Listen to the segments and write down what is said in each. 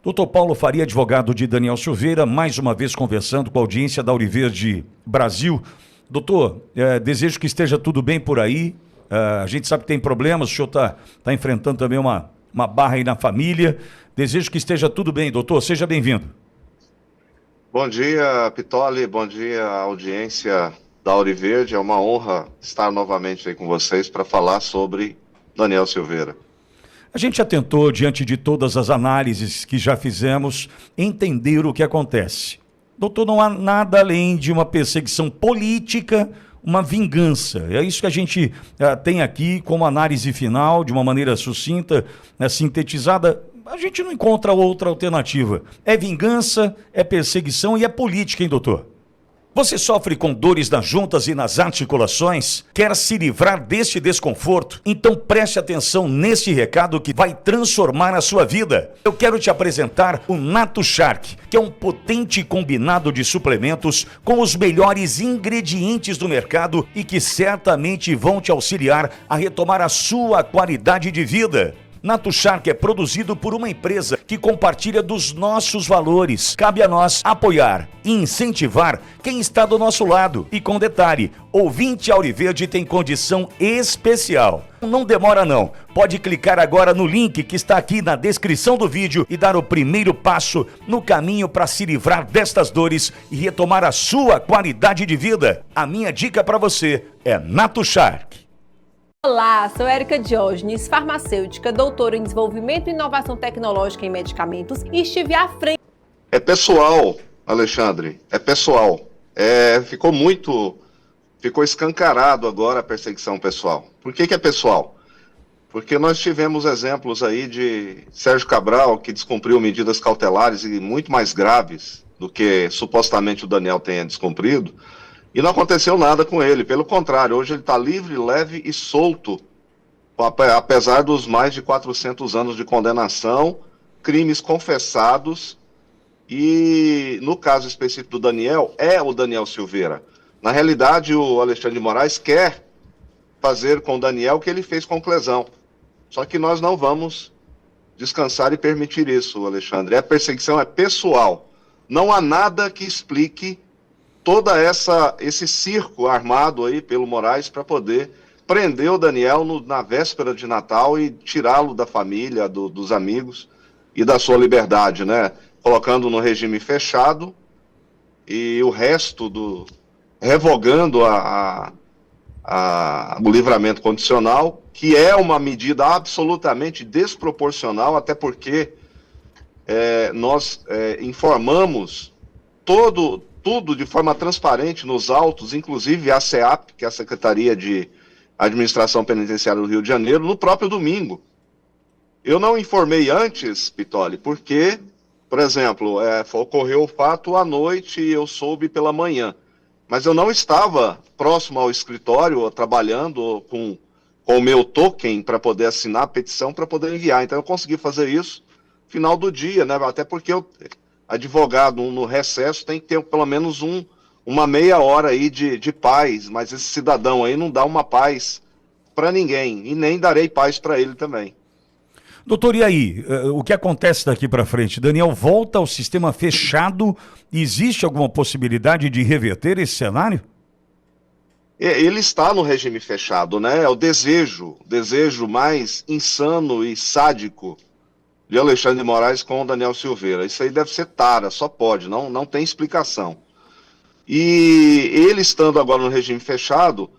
Doutor Paulo Faria, advogado de Daniel Silveira, mais uma vez conversando com a audiência da Auriverde Brasil. Doutor, desejo que esteja tudo bem por aí. A gente sabe que tem problemas, o senhor está enfrentando também uma barra aí na família. Desejo que esteja tudo bem, doutor. Seja bem-vindo. Bom dia, Pitoli. Bom dia, audiência da Auriverde. É uma honra estar novamente aí com vocês para falar sobre Daniel Silveira. A gente já tentou, diante de todas as análises que já fizemos, entender o que acontece. Doutor, não há nada além de uma perseguição política, uma vingança. É isso que a gente tem aqui como análise final, de uma maneira sucinta, sintetizada. A gente não encontra outra alternativa. É vingança, é perseguição e é política, hein, doutor? Você sofre com dores nas juntas e nas articulações? Quer se livrar deste desconforto? Então preste atenção neste recado que vai transformar a sua vida. Eu quero te apresentar o Nato Shark, que é um potente combinado de suplementos com os melhores ingredientes do mercado e que certamente vão te auxiliar a retomar a sua qualidade de vida. Nato Shark é produzido por uma empresa que compartilha dos nossos valores. Cabe a nós apoiar e incentivar quem está do nosso lado. E com detalhe, ouvinte Auriverde tem condição especial. Não demora não. Pode clicar agora no link que está aqui na descrição do vídeo e dar o primeiro passo no caminho para se livrar destas dores e retomar a sua qualidade de vida. A minha dica para você é Nato Shark. Olá, sou Érica Diógenes, farmacêutica, doutora em desenvolvimento e inovação tecnológica em medicamentos e estive à frente... É pessoal, Alexandre, é pessoal. Ficou escancarado agora a perseguição pessoal. Por que é pessoal? Porque nós tivemos exemplos aí de Sérgio Cabral, que descumpriu medidas cautelares e muito mais graves do que supostamente o Daniel tenha descumprido, e não aconteceu nada com ele, pelo contrário, hoje ele está livre, leve e solto, apesar dos mais de 400 anos de condenação, crimes confessados, e no caso específico do Daniel, é o Daniel Silveira. Na realidade, o Alexandre de Moraes quer fazer com o Daniel o que ele fez com o Clesão, só que nós não vamos descansar e permitir isso, Alexandre. A perseguição é pessoal, não há nada que explique toda esse circo armado aí pelo Moraes para poder prender o Daniel na véspera de Natal e tirá-lo da família, dos amigos e da sua liberdade, né? Colocando no regime fechado e o resto revogando o livramento condicional, que é uma medida absolutamente desproporcional, até porque nós informamos tudo de forma transparente nos autos, inclusive a SEAP, que é a Secretaria de Administração Penitenciária do Rio de Janeiro, no próprio domingo. Eu não informei antes, Pitoli, porque, por exemplo, ocorreu o fato à noite e eu soube pela manhã, mas eu não estava próximo ao escritório, trabalhando com o meu token para poder assinar a petição, para poder enviar. Então eu consegui fazer isso no final do dia, né? Até porque advogado no recesso tem que ter pelo menos uma meia hora aí de paz, mas esse cidadão aí não dá uma paz para ninguém, e nem darei paz para ele também. Doutor, e aí? O que acontece daqui para frente? Daniel volta ao sistema fechado? Existe alguma possibilidade de reverter esse cenário? Ele está no regime fechado, né? É o desejo mais insano e sádico de Alexandre de Moraes com o Daniel Silveira. Isso aí deve ser tara, só pode, não tem explicação. E ele estando agora no regime fechado,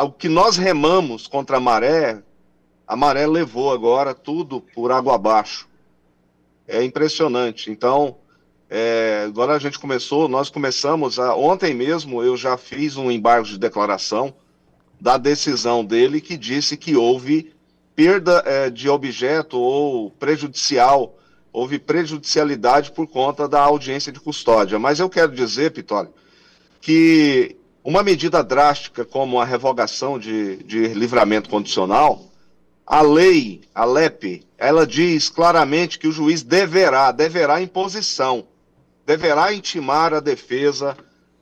o que nós remamos contra a maré levou agora tudo por água abaixo. É impressionante. Então, agora nós começamos, ontem mesmo eu já fiz um embargo de declaração da decisão dele que disse que houve perda de objeto ou houve prejudicialidade por conta da audiência de custódia. Mas eu quero dizer, Pitoli, que uma medida drástica como a revogação de livramento condicional, a lei, a LEP, ela diz claramente que o juiz deverá imposição, deverá intimar a defesa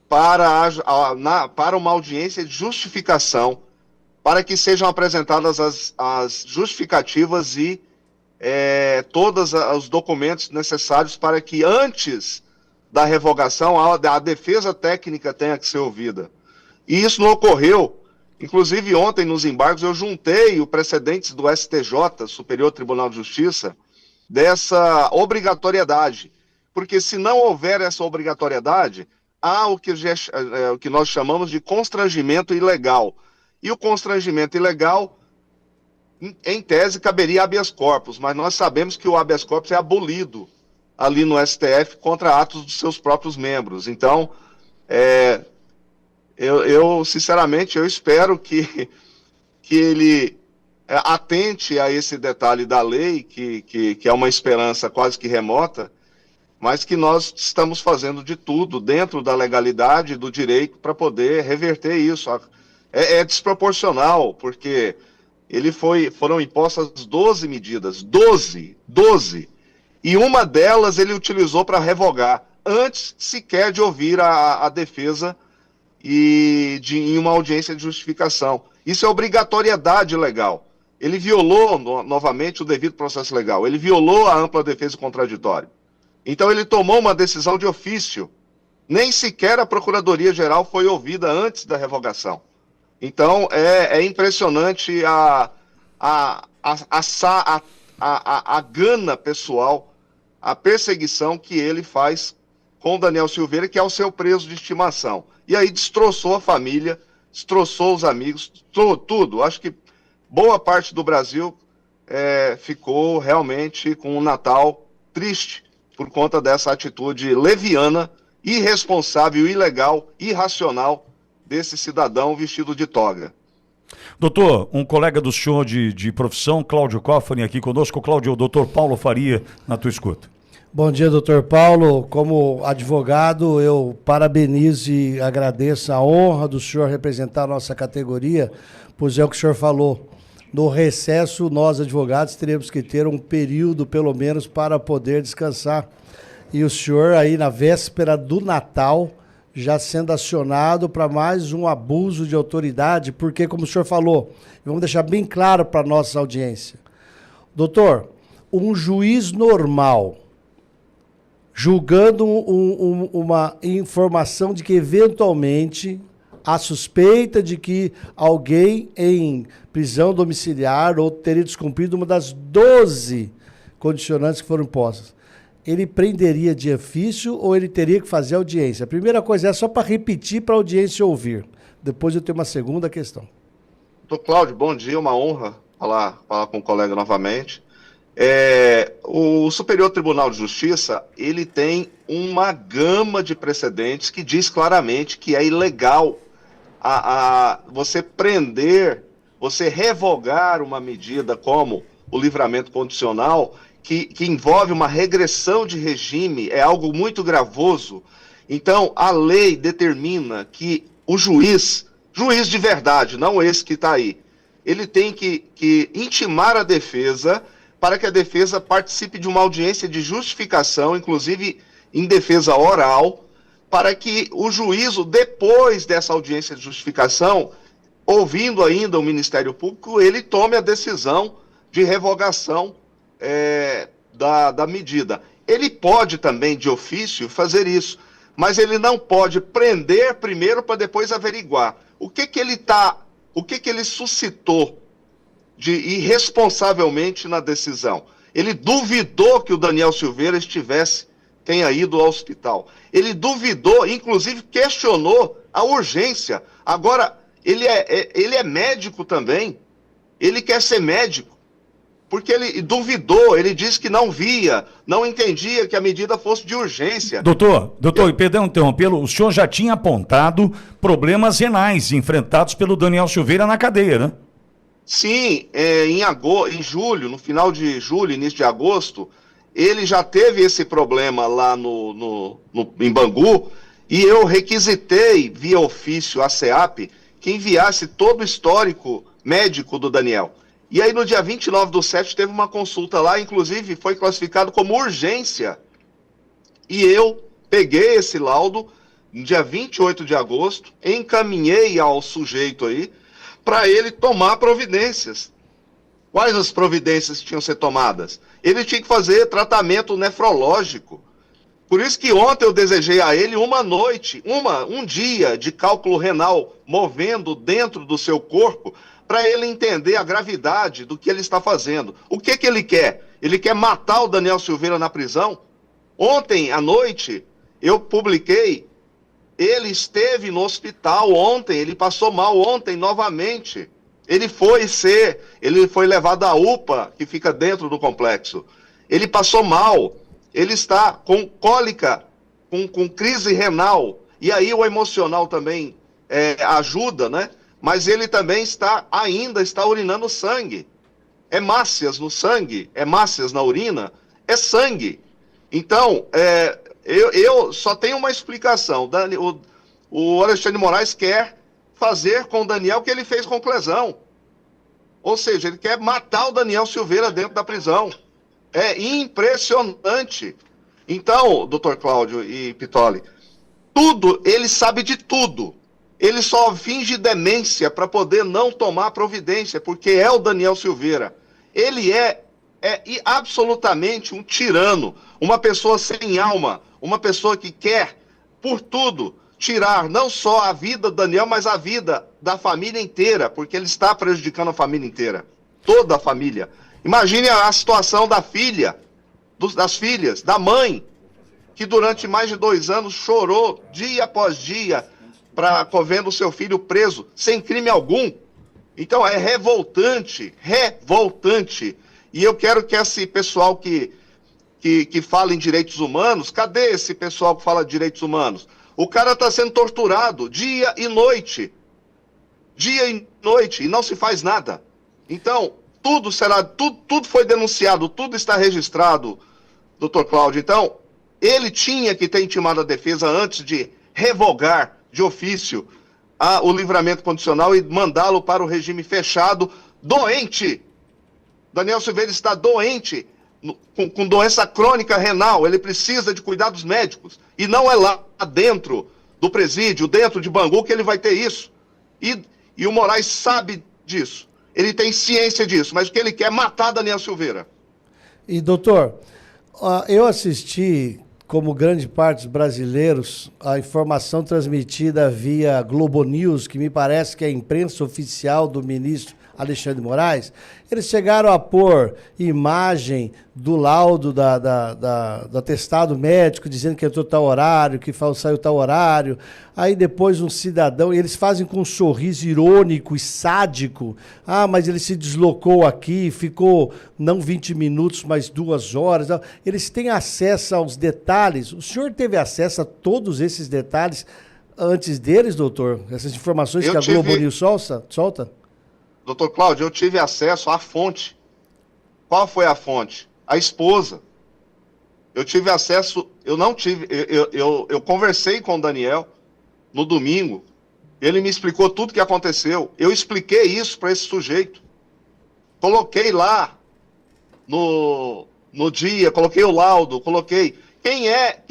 para uma audiência de justificação, para que sejam apresentadas as justificativas e todos os documentos necessários para que antes da revogação a defesa técnica tenha que ser ouvida. E isso não ocorreu. Inclusive ontem nos embargos eu juntei o precedentes do STJ, Superior Tribunal de Justiça, dessa obrigatoriedade. Porque se não houver essa obrigatoriedade, há o que nós chamamos de constrangimento ilegal. E o constrangimento ilegal, em tese, caberia habeas corpus, mas nós sabemos que o habeas corpus é abolido ali no STF contra atos dos seus próprios membros. Então, sinceramente, eu espero que ele atente a esse detalhe da lei, que é uma esperança quase que remota, mas que nós estamos fazendo de tudo dentro da legalidade, do direito, para poder reverter isso. É desproporcional, porque foram impostas 12 medidas, 12, e uma delas ele utilizou para revogar, antes sequer de ouvir a defesa em uma audiência de justificação. Isso é obrigatoriedade legal. Ele violou, novamente, o devido processo legal. Ele violou a ampla defesa contraditória. Então ele tomou uma decisão de ofício. Nem sequer a Procuradoria-Geral foi ouvida antes da revogação. Então é impressionante a gana pessoal, a perseguição que ele faz com o Daniel Silveira, que é o seu preso de estimação. E aí destroçou a família, destroçou os amigos, tudo. Acho que boa parte do Brasil ficou realmente com um Natal triste por conta dessa atitude leviana, irresponsável, ilegal, irracional desse cidadão vestido de toga. Doutor, um colega do senhor de profissão, Cláudio Cofani, aqui conosco. Cláudio, o doutor Paulo Faria, na tua escuta. Bom dia, doutor Paulo. Como advogado, eu parabenizo e agradeço a honra do senhor representar a nossa categoria, pois é o que o senhor falou. No recesso, nós, advogados, teremos que ter um período, pelo menos, para poder descansar. E o senhor, aí na véspera do Natal, já sendo acionado para mais um abuso de autoridade, porque, como o senhor falou, vamos deixar bem claro para a nossa audiência. Doutor, um juiz normal, julgando uma informação de que, eventualmente, há suspeita de que alguém em prisão domiciliar ou teria descumprido uma das 12 condicionantes que foram impostas, ele prenderia de ofício ou ele teria que fazer audiência? A primeira coisa é só para repetir para a audiência ouvir. Depois eu tenho uma segunda questão. Doutor Cláudio, bom dia, uma honra falar com o colega novamente. O Superior Tribunal de Justiça, ele tem uma gama de precedentes que diz claramente que é ilegal você prender, você revogar uma medida como o livramento condicional, que envolve uma regressão de regime, é algo muito gravoso. Então, a lei determina que o juiz de verdade, não esse que está aí, ele tem que intimar a defesa para que a defesa participe de uma audiência de justificação, inclusive em defesa oral, para que o juízo, depois dessa audiência de justificação, ouvindo ainda o Ministério Público, ele tome a decisão de revogação da medida. Ele pode também, de ofício, fazer isso, mas ele não pode prender primeiro para depois averiguar. O que ele suscitou de irresponsavelmente na decisão? Ele duvidou que o Daniel Silveira tenha ido ao hospital. Ele duvidou, inclusive questionou a urgência. Agora, ele é médico também. Ele quer ser médico. Porque ele duvidou, ele disse que não via, não entendia que a medida fosse de urgência. Doutor, e perdão interrompê-lo, o senhor já tinha apontado problemas renais enfrentados pelo Daniel Silveira na cadeia, né? Sim, em julho, no final de julho, início de agosto, ele já teve esse problema lá em Bangu, e eu requisitei, via ofício, a SEAP, que enviasse todo o histórico médico do Daniel. E aí, no dia 29/7, teve uma consulta lá, inclusive foi classificado como urgência. E eu peguei esse laudo, no dia 28 de agosto, encaminhei ao sujeito aí, para ele tomar providências. Quais as providências que tinham que ser tomadas? Ele tinha que fazer tratamento nefrológico. Por isso que ontem eu desejei a ele uma noite, um dia de cálculo renal movendo dentro do seu corpo, para ele entender a gravidade do que ele está fazendo. O que ele quer? Ele quer matar o Daniel Silveira na prisão? Ontem à noite, eu publiquei, ele esteve no hospital ontem, ele passou mal ontem novamente. Ele foi levado à UPA, que fica dentro do complexo. Ele passou mal, ele está com cólica, com crise renal, e aí o emocional também ajuda, né? Mas ele também ainda está urinando sangue. É hemácias no sangue, hemácias na urina, é sangue. Então, eu só tenho uma explicação. O Alexandre de Moraes quer fazer com o Daniel o que ele fez com o Clezão. Ou seja, ele quer matar o Daniel Silveira dentro da prisão. É impressionante. Então, doutor Cláudio e Pitoli, ele sabe de tudo. Ele só finge demência para poder não tomar providência, porque é o Daniel Silveira. Ele é absolutamente um tirano, uma pessoa sem alma, uma pessoa que quer, por tudo, tirar não só a vida do Daniel, mas a vida da família inteira, porque ele está prejudicando a família inteira, toda a família. Imagine a situação da filha, das filhas, da mãe, que durante mais de 2 anos chorou dia após dia, vendo o seu filho preso, sem crime algum. Então é revoltante. E eu quero que esse pessoal que fala em direitos humanos, cadê esse pessoal que fala de direitos humanos? O cara está sendo torturado dia e noite, e não se faz nada. Então, tudo foi denunciado, tudo está registrado, doutor Cláudio. Então, ele tinha que ter intimado a defesa antes de revogar de ofício o livramento condicional e mandá-lo para o regime fechado, doente. Daniel Silveira está doente, com doença crônica renal, ele precisa de cuidados médicos. E não é lá dentro do presídio, dentro de Bangu, que ele vai ter isso. E o Moraes sabe disso, ele tem ciência disso, mas o que ele quer é matar Daniel Silveira. E doutor, eu assisti, como grande parte dos brasileiros, a informação transmitida via Globo News, que me parece que é a imprensa oficial do ministro Alexandre de Moraes. Eles chegaram a pôr imagem do laudo do atestado médico, dizendo que entrou tal horário, que saiu tal horário. Aí depois um cidadão, e eles fazem com um sorriso irônico e sádico. Mas ele se deslocou aqui, ficou não 20 minutos, mas 2 horas. Eles têm acesso aos detalhes. O senhor teve acesso a todos esses detalhes antes deles, doutor? Essas informações que a Globo News solta? Doutor Cláudio, eu tive acesso à fonte. Qual foi a fonte? A esposa. Eu tive acesso, eu conversei com o Daniel no domingo, ele me explicou tudo o que aconteceu. Eu expliquei isso para esse sujeito. Coloquei lá no dia, coloquei o laudo, coloquei. Quem é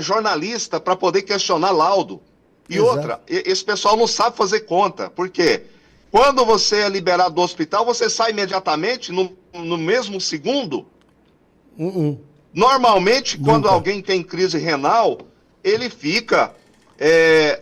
jornalista para poder questionar laudo? E exato. Outra, esse pessoal não sabe fazer conta. Por quê? Quando você é liberado do hospital, você sai imediatamente no mesmo segundo? Normalmente, quando alguém tem crise renal, ele fica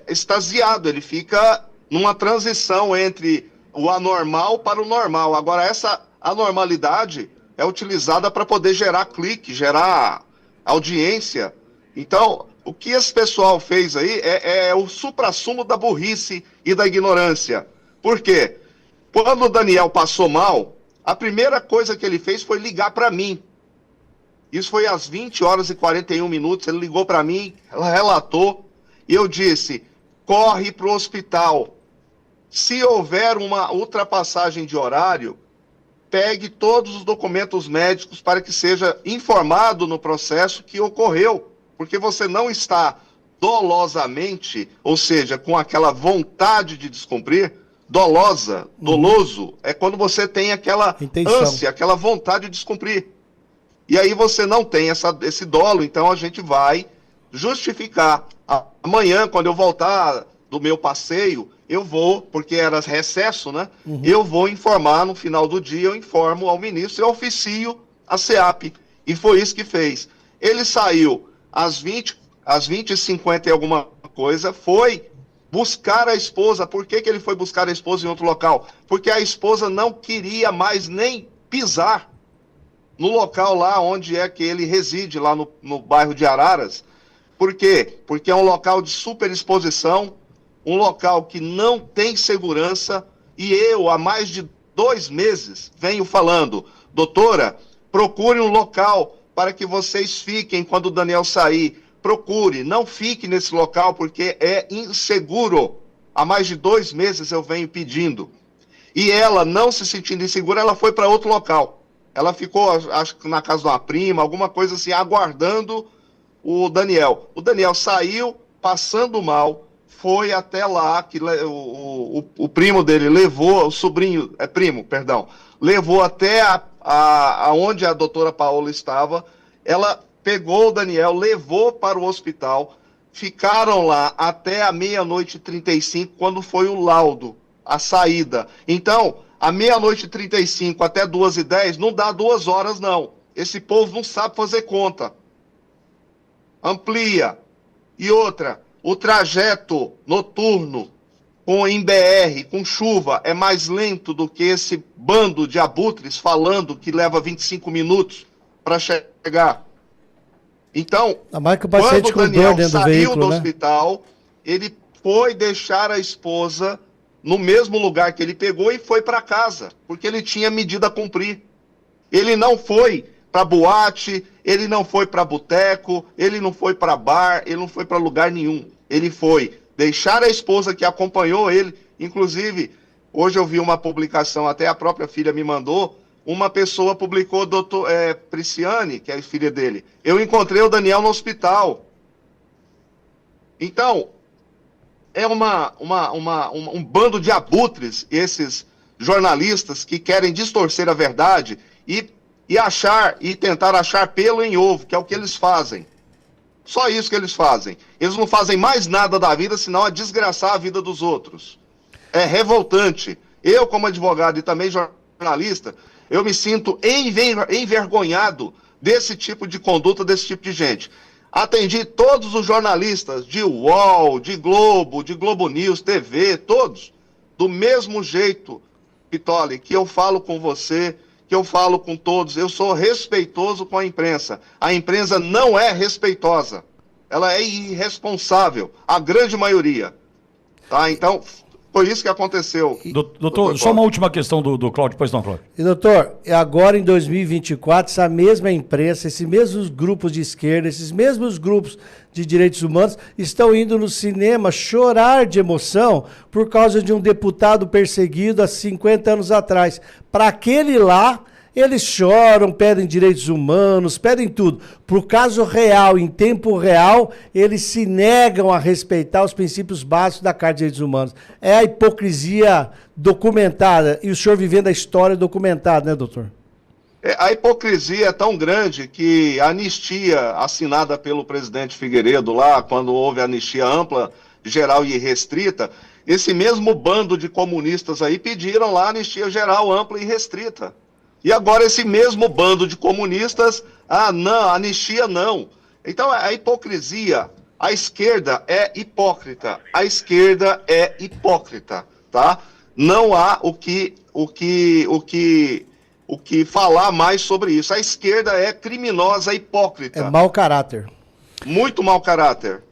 extasiado, ele fica numa transição entre o anormal para o normal. Agora, essa anormalidade é utilizada para poder gerar clique, gerar audiência. Então, o que esse pessoal fez aí é o suprassumo da burrice e da ignorância. Por quê? Quando o Daniel passou mal, a primeira coisa que ele fez foi ligar para mim. Isso foi às 20 horas e 41 minutos, ele ligou para mim, relatou, e eu disse, corre para o hospital. Se houver uma ultrapassagem de horário, pegue todos os documentos médicos para que seja informado no processo que ocorreu, porque você não está dolosamente, ou seja, com aquela vontade de descumprir. Doloso, é quando você tem aquela ânsia, aquela vontade de descumprir. E aí você não tem esse dolo, então a gente vai justificar. Amanhã, quando eu voltar do meu passeio, eu vou, porque era recesso, né? Eu vou informar no final do dia, eu informo ao ministro, eu oficio a SEAP. E foi isso que fez. Ele saiu às 20h50 e alguma coisa, foi buscar a esposa. Por que ele foi buscar a esposa em outro local? Porque a esposa não queria mais nem pisar no local lá onde é que ele reside, lá no bairro de Araras. Por quê? Porque é um local de superexposição, um local que não tem segurança, e eu, há mais de 2 meses, venho falando, doutora, procure um local para que vocês fiquem quando o Daniel sair. Procure, não fique nesse local porque é inseguro. Há mais de 2 meses eu venho pedindo. E ela, não se sentindo insegura, ela foi para outro local. Ela ficou, acho que na casa de uma prima, alguma coisa assim, aguardando o Daniel. O Daniel saiu, passando mal, foi até lá, que o primo dele levou, o sobrinho, levou até aonde a doutora Paola estava. Ela pegou o Daniel, levou para o hospital, ficaram lá até a 00:35, quando foi o laudo, a saída. Então, a 00:35 até 2h10, não dá 2 horas, não. Esse povo não sabe fazer conta. Amplia. E outra, o trajeto noturno em BR, com chuva, é mais lento do que esse bando de abutres falando que leva 25 minutos para chegar. Então, quando o Daniel saiu do hospital, ele foi deixar a esposa no mesmo lugar que ele pegou e foi para casa, porque ele tinha medida a cumprir. Ele não foi para boate, ele não foi para boteco, ele não foi para bar, ele não foi para lugar nenhum. Ele foi deixar a esposa que acompanhou ele. Inclusive, hoje eu vi uma publicação, até a própria filha me mandou, uma pessoa publicou, Prisciane, que é a filha dele, eu encontrei o Daniel no hospital. Então, é um bando de abutres, esses jornalistas que querem distorcer a verdade e tentar achar pelo em ovo, que é o que eles fazem. Só isso que eles fazem. Eles não fazem mais nada da vida, senão a desgraçar a vida dos outros. É revoltante. Eu, como advogado e também jornalista, eu me sinto envergonhado desse tipo de conduta, desse tipo de gente. Atendi todos os jornalistas de UOL, de Globo News, TV, todos, do mesmo jeito, Pitoli, que eu falo com você, que eu falo com todos. Eu sou respeitoso com a imprensa. A imprensa não é respeitosa. Ela é irresponsável, a grande maioria. Tá? Então, foi isso que aconteceu. Doutor, só uma última questão do Cláudio, pois não, Cláudio. E doutor, agora em 2024, essa mesma imprensa, esses mesmos grupos de esquerda, esses mesmos grupos de direitos humanos estão indo no cinema chorar de emoção por causa de um deputado perseguido há 50 anos atrás. Para aquele lá, eles choram, pedem direitos humanos, pedem tudo. Para o caso real, em tempo real, eles se negam a respeitar os princípios básicos da Carta de Direitos Humanos. É a hipocrisia documentada, e o senhor vivendo a história documentada, né, doutor? A hipocrisia é tão grande que a anistia assinada pelo presidente Figueiredo lá, quando houve a anistia ampla, geral e restrita, esse mesmo bando de comunistas aí pediram lá a anistia geral, ampla e restrita. E agora esse mesmo bando de comunistas, não, anistia não. Então a hipocrisia, a esquerda é hipócrita, tá? Não há o que falar mais sobre isso. A esquerda é criminosa, hipócrita. É mau caráter. Muito mau caráter.